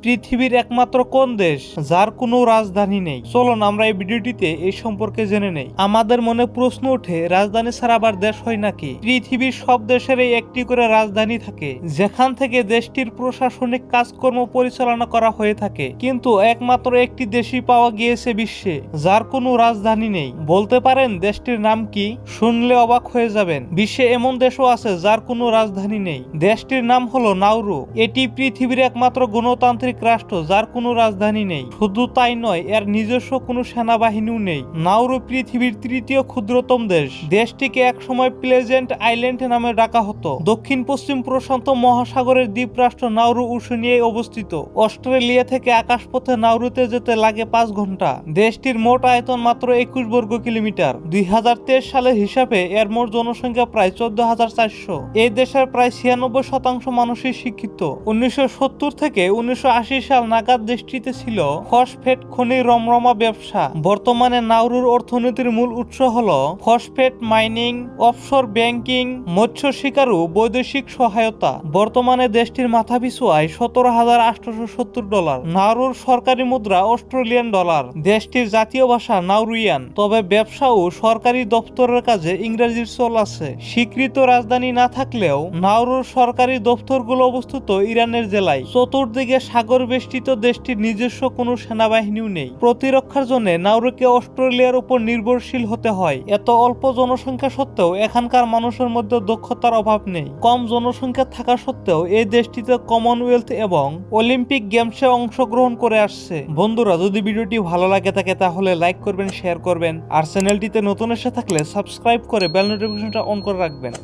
পৃথিবীর একমাত্র কোন দেশ যার কোনো রাজধানী নেই? চলুন আমরা এই ভিডিওটিতে এই সম্পর্কে জেনে নেই। আমাদের মনে প্রশ্ন ওঠে, রাজধানী ছাড়া আবার দেশ হয় নাকি? পৃথিবীর সব দেশেরই একটি করে রাজধানী থাকে, যেখান থেকে দেশটির প্রশাসনিক কাজকর্ম পরিচালনা করা হয়ে থাকে। কিন্তু একমাত্র একটি দেশই পাওয়া গিয়েছে বিশ্বে যার কোনো রাজধানী নেই। বলতে পারেন দেশটির নাম কি? শুনলে অবাক হয়ে যাবেন। বিশ্বে এমন দেশও আছে যার কোনো রাজধানী নেই। দেশটির নাম হলো নাউরু। এটি পৃথিবীর একমাত্র গণতান্ত্রিক রাষ্ট্র যার কোনো রাজধানী নেই। শুধু তাই নয়, এর নিজস্ব কোনো সেনাবাহিনীও নেই। নাউরু পৃথিবীর তৃতীয় ক্ষুদ্রতম দেশ। দেশটিকে একসময় প্লেজেন্ট আইল্যান্ড নামে ডাকা হতো। দক্ষিণ পশ্চিম প্রশান্ত মহাসাগরের দ্বীপরাষ্ট্র নাউরু ওশেনিয়ায় অবস্থিত। অস্ট্রেলিয়া থেকে আকাশপথে নাউরুতে যেতে লাগে 5 ঘন্টা। দেশটির মোট আয়তন মাত্র 21 বর্গ কিলোমিটার। 2023 সালের হিসাবে এর মোট জনসংখ্যা প্রায় 14,400। এই দেশের প্রায় 96% মানুষই শিক্ষিত। 1970 থেকে 1980 সাল নাগাদ দেশটিতে ছিল ফসফেট খনি রমরমা ব্যবসা। বর্তমানে নাউরুর অর্থনীতির মূল উৎস হল ফসফেট মাইনিং, অফশোর ব্যাংকিং, মৎস্য শিকার ও বৈদেশিক সহায়তা। বর্তমানে দেশটির মাথাপিছু আয় $17,870। নাউরুর সরকারি মুদ্রা অস্ট্রেলিয়ান ডলার। দেশটির জাতীয় ভাষা নাউরুইয়ান। তবে ব্যবসা ও সরকারি দপ্তরের কাজে ইংরেজির চল আছে। স্বীকৃত রাজধানী না থাকলেও নাউরুর সরকারি দপ্তরগুলো অবস্থিত ইরানের জেলায়। চতুর্দিকে সাগর বেষ্টিত দেশটির নিজস্ব কোনো সেনাবাহিনীও নেই। প্রতিরক্ষার জন্য নাউরুকে অস্ট্রেলিয়ার উপর নির্ভরশীল হতে হয়। এত অল্প জনসংখ্যা সত্ত্বেও এখানকার মানুষের মধ্যে দক্ষতার অভাব নেই। কম জনসংখ্যা থাকা সত্ত্বেও এই দেশটিতে কমনওয়েলথ এবং অলিম্পিক গেমসে অংশগ্রহণ করে আসছে। বন্ধুরা, যদি ভিডিওটি ভালো লাগে থাকে তাহলে লাইক করবেন, শেয়ার করবেন, আর চ্যানেলটিতে নতুন এসে থাকলে সাবস্ক্রাইব করে বেল নোটিফিকেশনটা অন করে রাখবেন।